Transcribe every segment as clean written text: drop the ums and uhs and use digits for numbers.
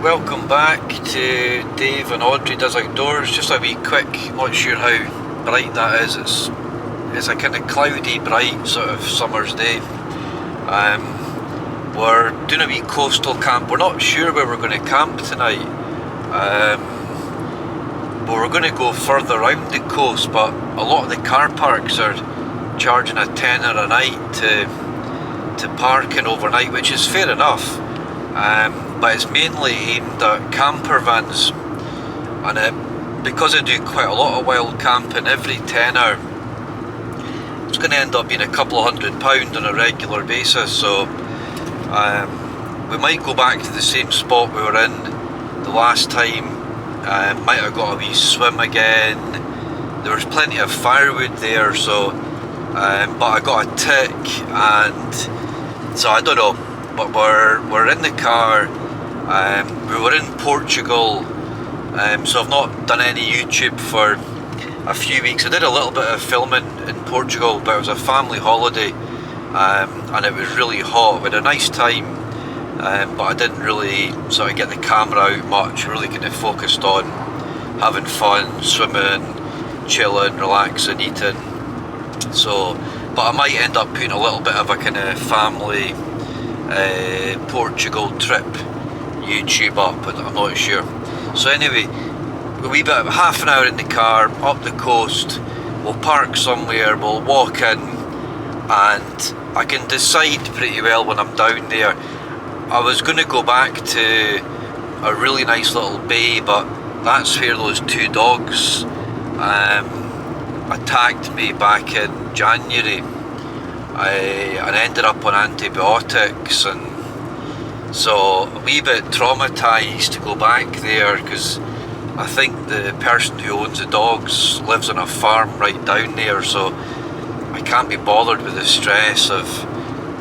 welcome back to Dave and Audrey Does Outdoors. Just a wee quick, not sure how bright that is, it's a kind of cloudy, bright sort of summer's day. We're doing a wee coastal camp. We're not sure where we're going to camp tonight, but we're going to go further around the coast, but a lot of the car parks are charging a tenner a night to park in overnight, which is fair enough. But it's mainly aimed at camper vans, and because I do quite a lot of wild camping, every tenner it's going to end up being a couple of £100 on a regular basis. So we might go back to the same spot we were in the last time. Might have got a wee swim again. There was plenty of firewood there, so but I got a tick, and so I don't know. But we're in the car. We were in Portugal, so I've not done any YouTube for a few weeks. I did a little bit of filming in Portugal, but it was a family holiday, and it was really hot. We had a nice time, but I didn't really sort of get the camera out much. Really kind of focused on having fun, swimming, chilling, relaxing, eating. So, but I might end up putting a little bit of a kind of family Portugal trip YouTube up, but I'm not sure. So anyway, a wee bit of half an hour in the car up the coast. We'll park somewhere, we'll walk in, and I can decide pretty well when I'm down there. I was going to go back to a really nice little bay, but that's where those two dogs attacked me back in January. I ended up on antibiotics, and so a wee bit traumatised to go back there, because I think the person who owns the dogs lives on a farm right down there, so I can't be bothered with the stress of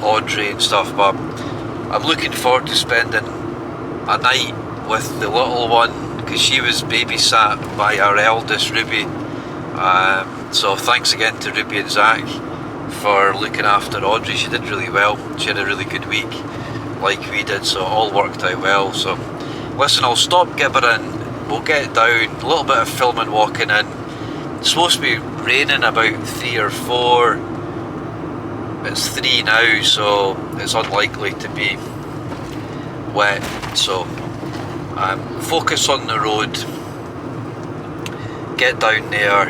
Audrey and stuff. But I'm looking forward to spending a night with the little one, because she was babysat by our eldest Ruby. So thanks again to Ruby and Zach for looking after Audrey. She did really well. She had a really good week, like we did, so it all worked out well. So listen, I'll stop gibbering, we'll get down, a little bit of filming walking in. It's supposed to be raining about 3 or 4. It's 3 now, so it's unlikely to be wet. So focus on the road, get down there,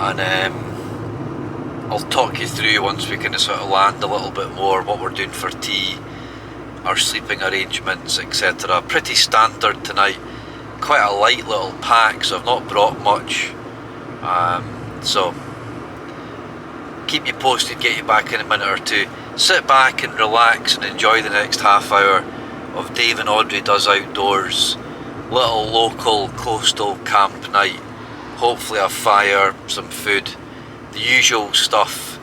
and I'll talk you through once we kind of sort of land a little bit more what we're doing for tea, our sleeping arrangements, etc. Pretty standard tonight, quite a light little pack, so I've not brought much. So keep you posted, get you back in a minute or two. Sit back and relax and enjoy the next half hour of Dave and Audrey Does Outdoors. Little local coastal camp night. Hopefully a fire, some food, the usual stuff.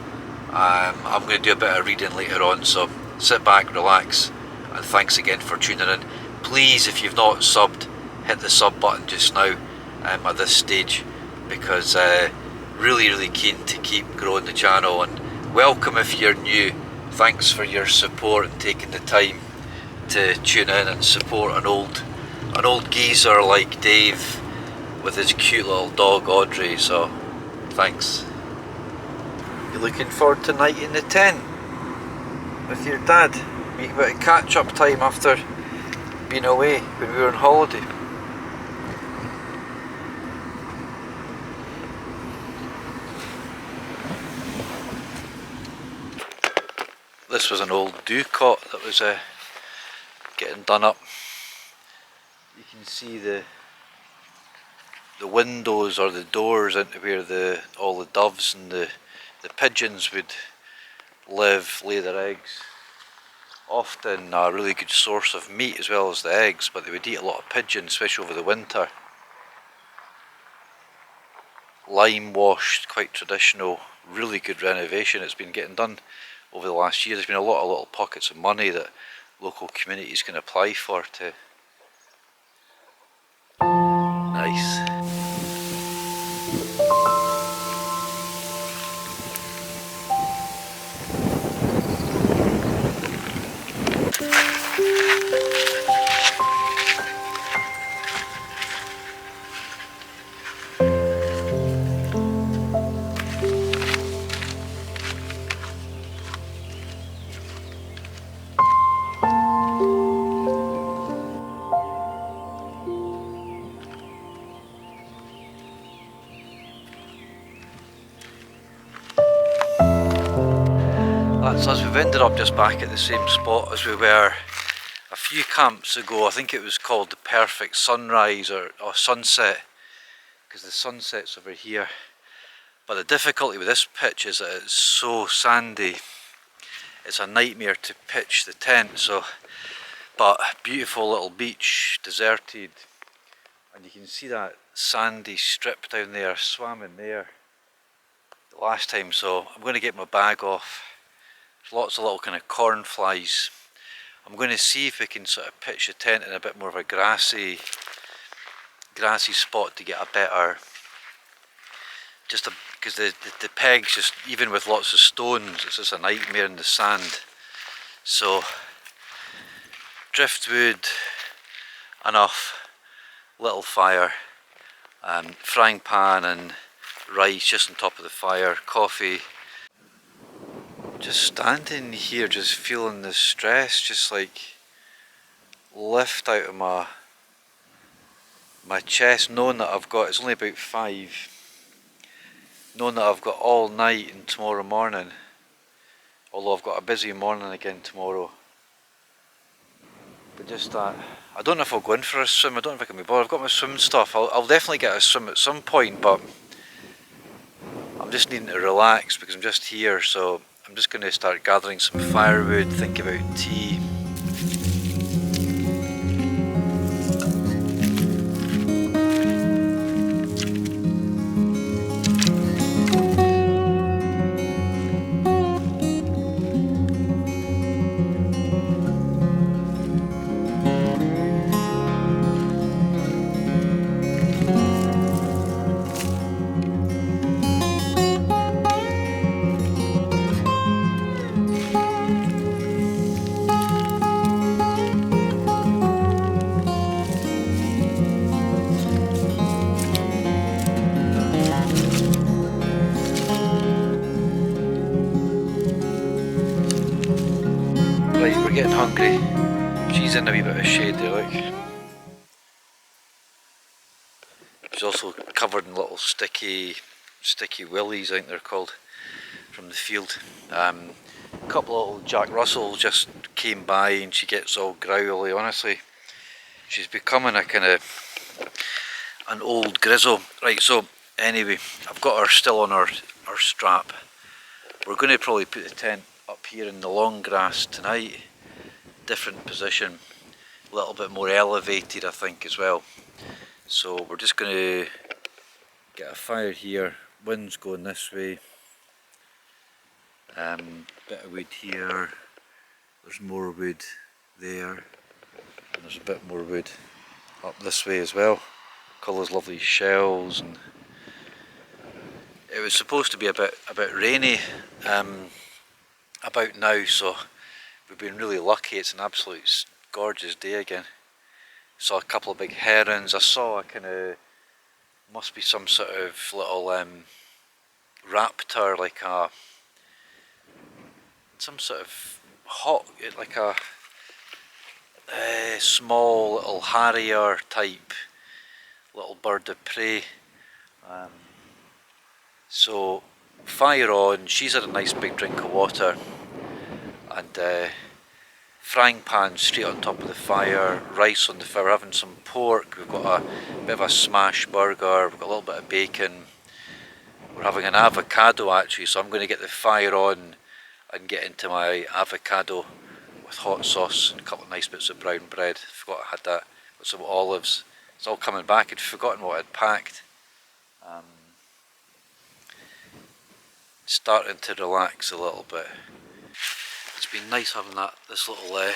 I'm going to do a bit of reading later on, so sit back, relax, and thanks again for tuning in. Please, if you've not subbed, hit the sub button just now at this stage, because really keen to keep growing the channel. And welcome if you're new. Thanks for your support and taking the time to tune in and support an old geezer like Dave with his cute little dog Audrey. So thanks. You looking forward to night in the tent with your dad? A bit of catch up time after being away when we were on holiday. This was an old dovecot that was getting done up. You can see the windows or the doors into where all the doves and the pigeons would live, lay their eggs. Often a really good source of meat as well as the eggs, but they would eat a lot of pigeon, especially over the winter. Lime washed, quite traditional, really good renovation. It's been getting done over the last year. There's been a lot of little pockets of money that local communities can apply for to. Nice. So as we've ended up just back at the same spot as we were a few camps ago. I think it was called the Perfect Sunrise or Sunset, because the sunset's over here. But the difficulty with this pitch is that it's so sandy. It's a nightmare to pitch the tent. So, but beautiful little beach, deserted, and you can see that sandy strip down there. I swam in there the last time, so I'm going to get my bag off. There's lots of little kind of corn flies. I'm going to see if we can sort of pitch the tent in a bit more of a grassy spot to get a better, because the pegs, just even with lots of stones, it's just a nightmare in the sand. So driftwood, enough, little fire, frying pan and rice just on top of the fire, coffee. Just standing here, just feeling the stress just like lift out of my chest, knowing that I've got, it's only about 5, knowing that I've got all night and tomorrow morning, although I've got a busy morning again tomorrow. But just that, I don't know if I'll go in for a swim, I don't know if I can be bothered. I've got my swim stuff, I'll definitely get a swim at some point, but I'm just needing to relax because I'm just here. So I'm just going to start gathering some firewood, think about tea. Right, we're getting hungry. She's in a wee bit of shade there, look. She's also covered in little sticky willies, I think they're called, from the field. A couple of little Jack Russells just came by and she gets all growly, honestly. She's becoming a kind of an old grizzle. Right, so anyway, I've got her still on our strap. We're going to probably put the tent up here in the long grass tonight. Different position, a little bit more elevated I think as well. So we're just going to get a fire here, wind's going this way, bit of wood here, there's more wood there, and there's a bit more wood up this way as well. All those lovely shells, and it was supposed to be a bit rainy about now, so we've been really lucky. It's an absolute gorgeous day again. Saw a couple of big herons. I saw a kind of, must be some sort of little raptor, like some sort of like a small little harrier type little bird of prey. So fire on, she's had a nice big drink of water, and frying pan straight on top of the fire, rice on the fire, we're having some pork, we've got a bit of a smash burger, we've got a little bit of bacon, we're having an avocado actually, so I'm going to get the fire on and get into my avocado with hot sauce and a couple of nice bits of brown bread. Forgot I had that, with some olives. It's all coming back, I'd forgotten what I'd packed. Starting to relax a little bit. It's been nice having this little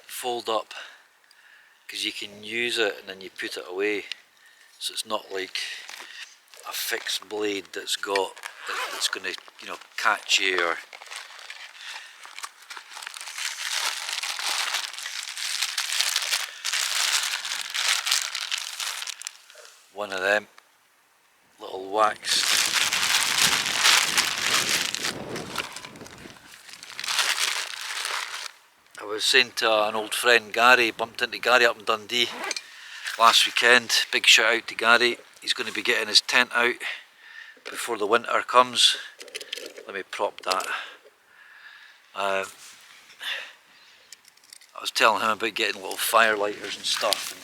fold up, because you can use it and then you put it away, so it's not like a fixed blade that's going to, you know, catch you or. One of them little wax. I was saying to an old friend, Gary, bumped into Gary up in Dundee last weekend. Big shout out to Gary. He's going to be getting his tent out before the winter comes. Let me prop that. I was telling him about getting little fire lighters and stuff.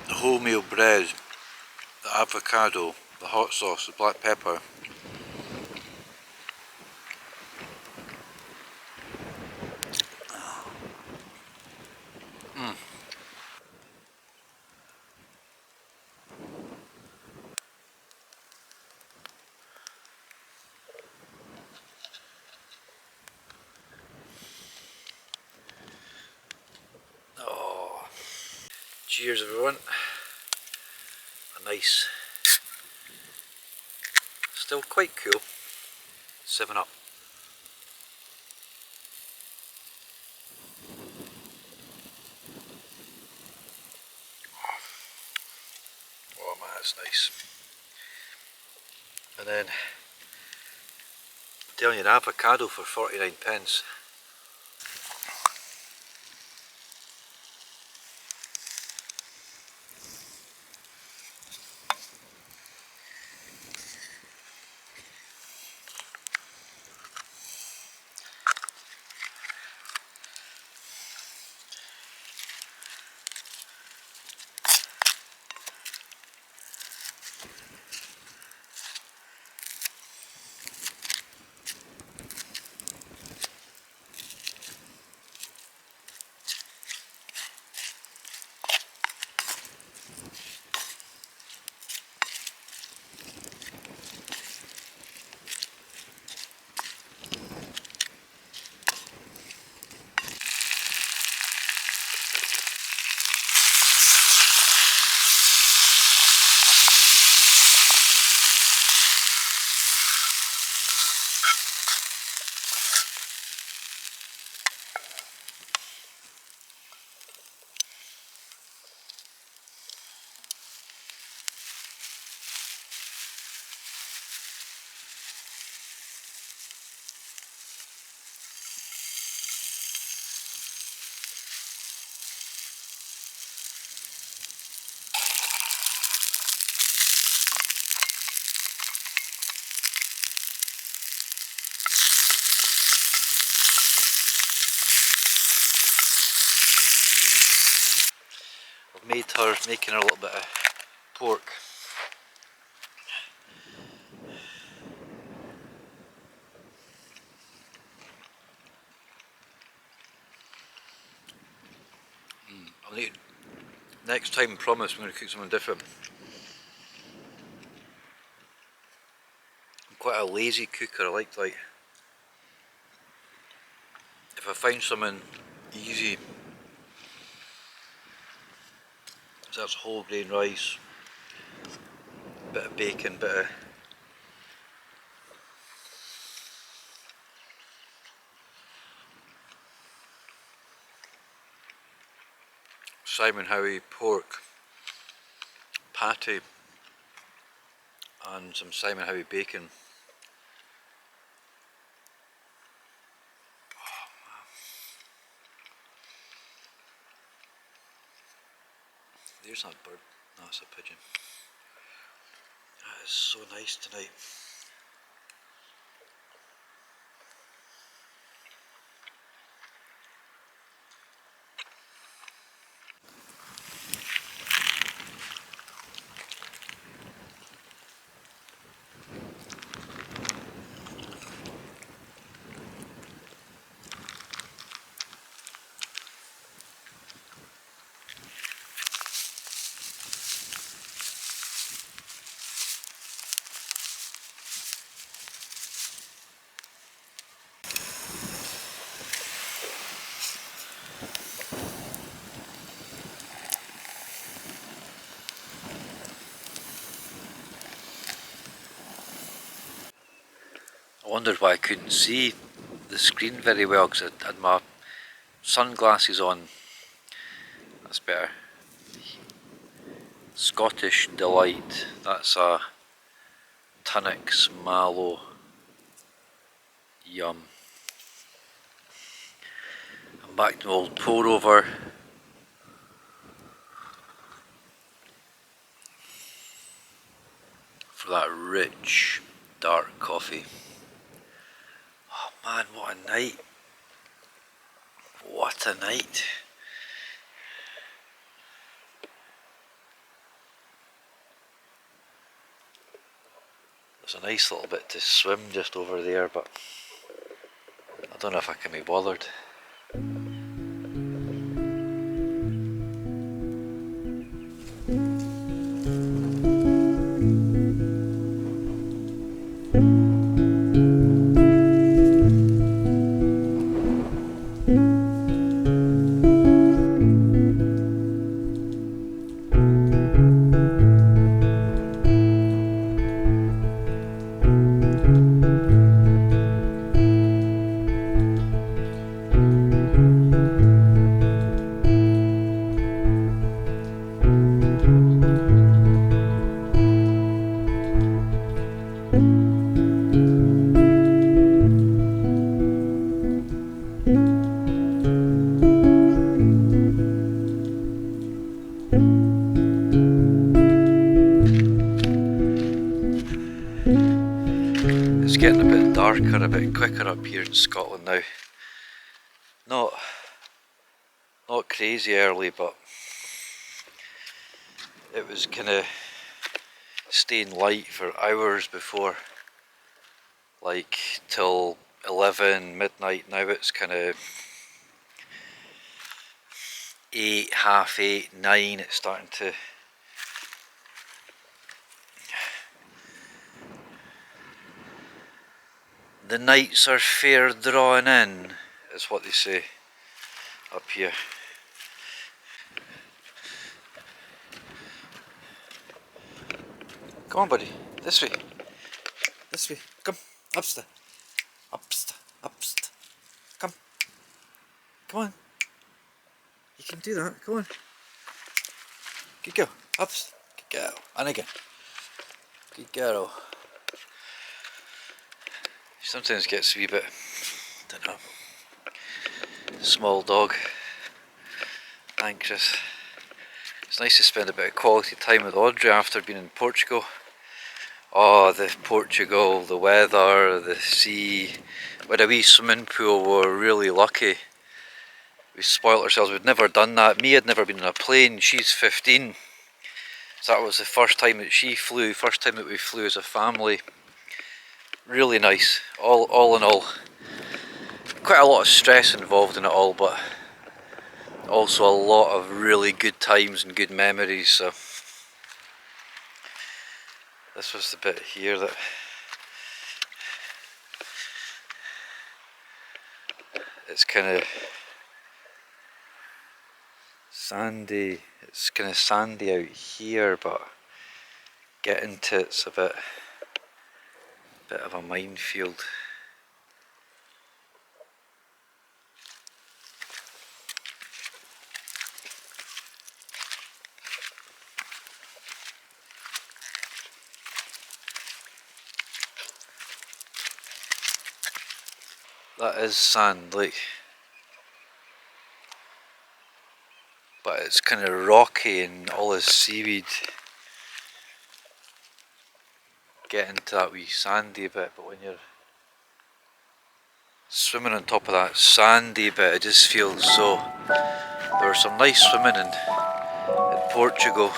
The wholemeal bread, the avocado, the hot sauce, the black pepper. Oh, cheers everyone. A nice, still quite cool 7-Up. Oh man, that's nice. And then, I'm telling you, an avocado for 49 pence. I've made her, making her a little bit of pork. Next time, promise, I'm going to cook something different. I'm quite a lazy cooker. I like if I find something easy, so that's whole grain rice, bit of bacon, bit of Simon Howie pork patty and some Simon Howie bacon. There's that bird. No, it's a pigeon. That is so nice tonight. I wondered why I couldn't see the screen very well because I had my sunglasses on. That's better. Scottish Delight. That's a Tunnocks Mallow. Yum. I'm back to my old pour over. For that rich dark coffee. Oh man, what a night. What a night. There's a nice little bit to swim just over there, but I don't know if I can be bothered. It's getting a bit darker, a bit quicker up here in Scotland now. Not crazy early, but it was kind of staying light for hours before, like till 11, midnight. Now it's kind of 8, half 8, 9, it's starting to the nights are fair drawing in, is what they say up here. Come on buddy, this way, come, upsta, come on, you can do that, come on, good girl, upsta, good girl, and again, good girl. Sometimes gets a wee bit, don't know, small dog, anxious. It's nice to spend a bit of quality time with Audrey after being in Portugal. Oh, the Portugal, the weather, the sea. We had a wee swimming pool, we were really lucky. we spoilt ourselves. We'd never done that. Me had never been on a plane. She's 15. So that was the first time that she flew, first time that we flew as a family. Really nice, all in all. Quite a lot of stress involved in it all, but also a lot of really good times and good memories. So this was the bit here that it's kind of sandy. It's kind of sandy out here, but getting to it's a bit of a minefield. That is sand, like, but it's kind of rocky and all this seaweed. Getting to that wee sandy bit, but when you're swimming on top of that sandy bit, it just feels so. There was some nice swimming in Portugal.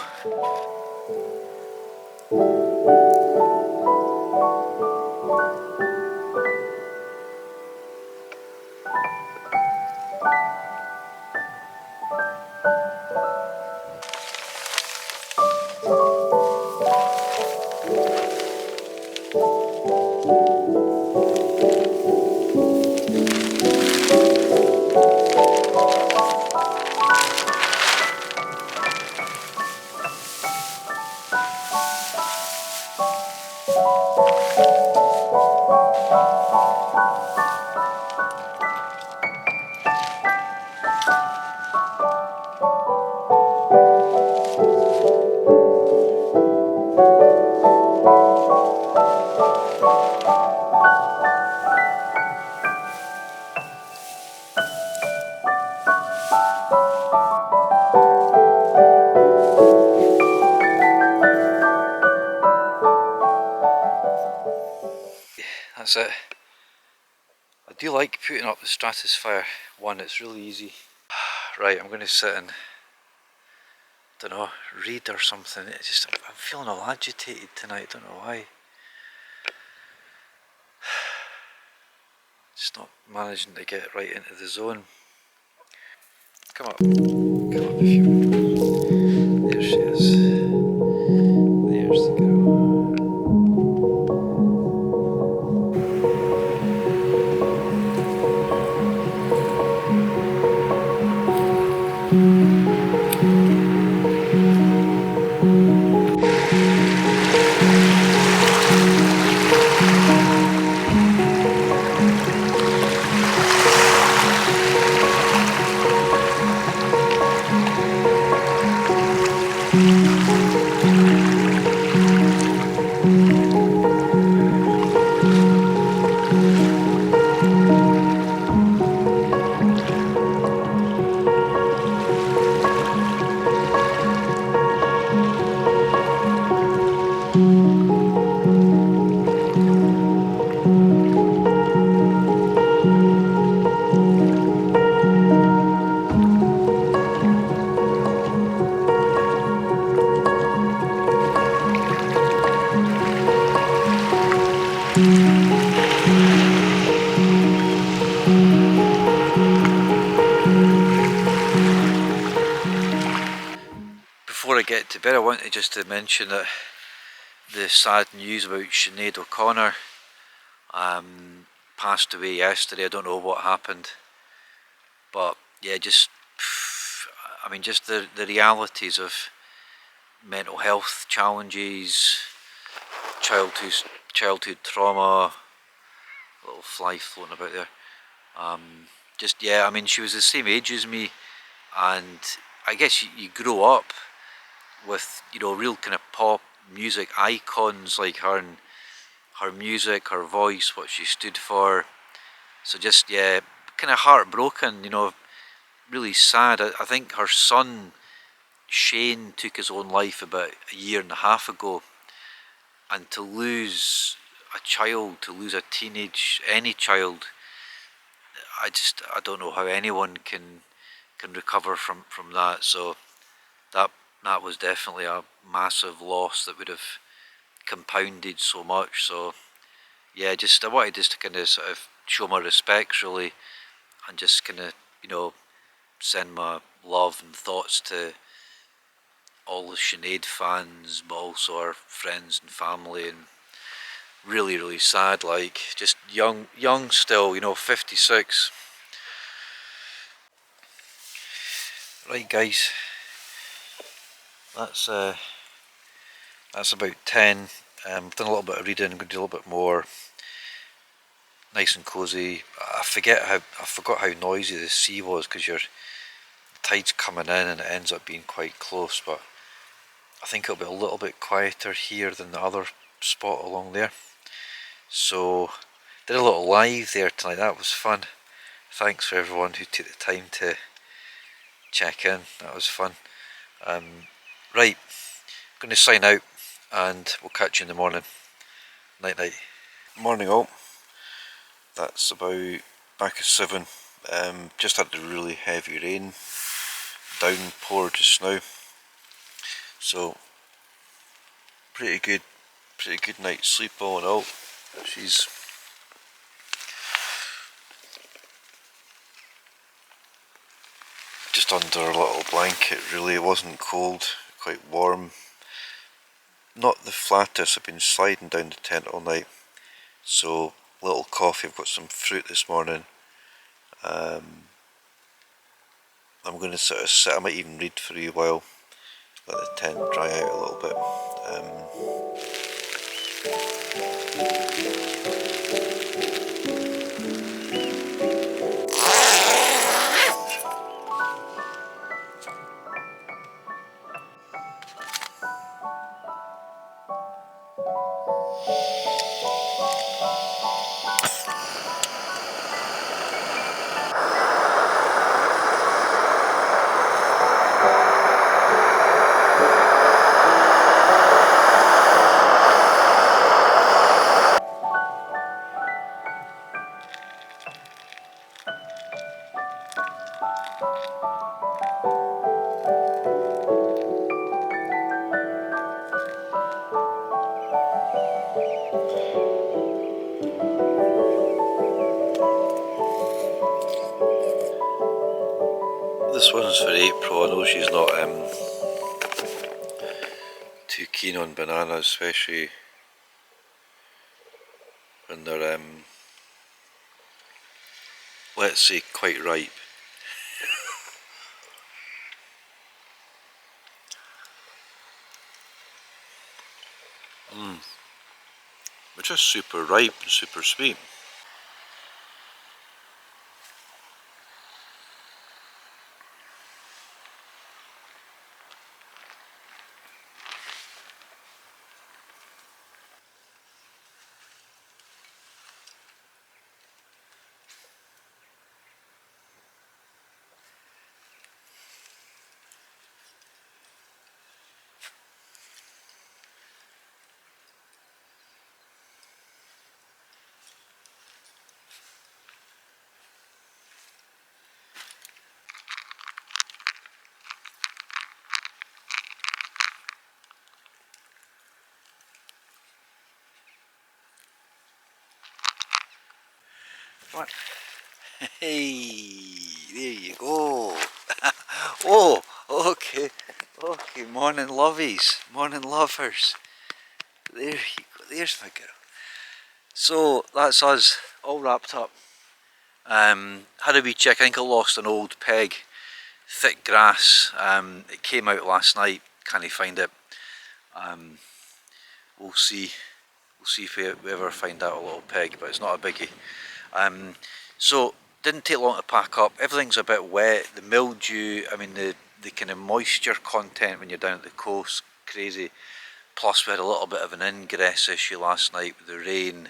That's it. I do like putting up the Stratosphere one, it's really easy. Right, I'm going to sit and, don't know, read or something. It's just, I'm feeling all agitated tonight, don't know why. Just not managing to get right into the zone. Come up if you. There she is. There's the girl. Before I get to bed, I wanted just to mention that the sad news about Sinead O'Connor passed away yesterday. I don't know what happened, but yeah, just I mean, just the realities of mental health challenges, childhood trauma, a little fly floating about there. Just yeah, I mean, she was the same age as me, and I guess you grow up with, you know, real kind of pop music icons like her, and her music, her voice, what she stood for. So just yeah, kind of heartbroken, you know, really sad. I think her son Shane took his own life about a year and a half ago, and to lose a child, to lose a any child, I don't know how anyone can can recover from that. So that was definitely a massive loss that would have compounded so much. So yeah, I wanted just to kind of sort of show my respects really, and just kind of, you know, send my love and thoughts to all the Sinead fans, but also our friends and family. And really, really sad, like, just young still, you know, 56. Right guys, that's about 10. Done a little bit of reading, going to do a little bit more. Nice and cosy. I forgot how noisy the sea was, because the tide's coming in and it ends up being quite close, but I think it'll be a little bit quieter here than the other spot along there. So did a little live there tonight, that was fun. Thanks for everyone who took the time to check in, that was fun. Right, going to sign out and we'll catch you in the morning. Night night. Morning all. That's about back at 7. Just had the really heavy rain downpour just now, so pretty good night's sleep all in all. She's just under a little blanket really. It wasn't cold, quite warm. Not the flattest, I've been sliding down the tent all night, so little coffee. I've got some fruit this morning. I'm going to sort of sit, I might even read for a while, let the tent dry out a little bit. This one's for April. I know she's not too keen on bananas, especially when they're let's say quite ripe. They're just super ripe and super sweet. What? Hey, there you go. Oh, okay. Okay, morning lovies, morning lovers. There you go, there's my girl. So that's us, all wrapped up. Had a wee check, I think I lost an old peg, thick grass. It came out last night, can't find it. We'll see if we ever find out a little peg, but it's not a biggie. So didn't take long to pack up. Everything's a bit wet. The mildew, I mean the kind of moisture content when you're down at the coast, crazy. Plus we had a little bit of an ingress issue last night with the rain,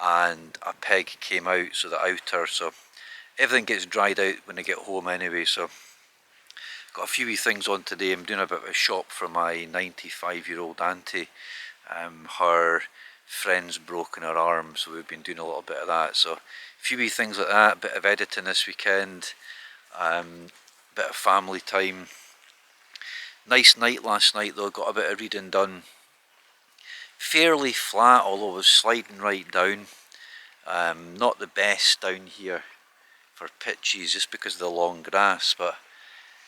and a peg came out, so the outer, so everything gets dried out when I get home anyway. So got a few wee things on today. I'm doing a bit of a shop for my 95-year-old auntie. Her friend's broken her arm, so we've been doing a little bit of that. So a few wee things like that, a bit of editing this weekend. bit of family time. Nice night last night though, got a bit of reading done. Fairly flat, although I was sliding right down. Not the best down here for pitches just because of the long grass, but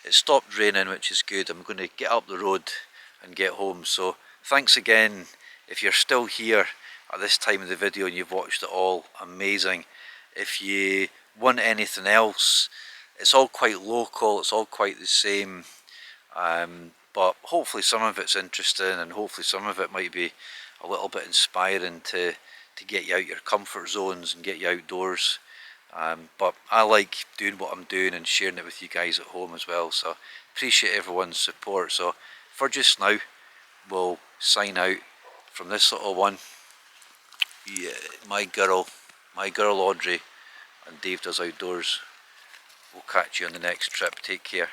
it stopped raining, which is good. I'm going to get up the road and get home. So thanks again if you're still here at this time of the video and you've watched it all. Amazing. If you want anything else, it's all quite local, it's all quite the same, but hopefully some of it's interesting, and hopefully some of it might be a little bit inspiring to get you out your comfort zones and get you outdoors. But I like doing what I'm doing and sharing it with you guys at home as well, so appreciate everyone's support. So for just now, we'll sign out from this little one. Yeah, my girl Audrey and Dave Does Outdoors. We'll catch you on the next trip. Take care.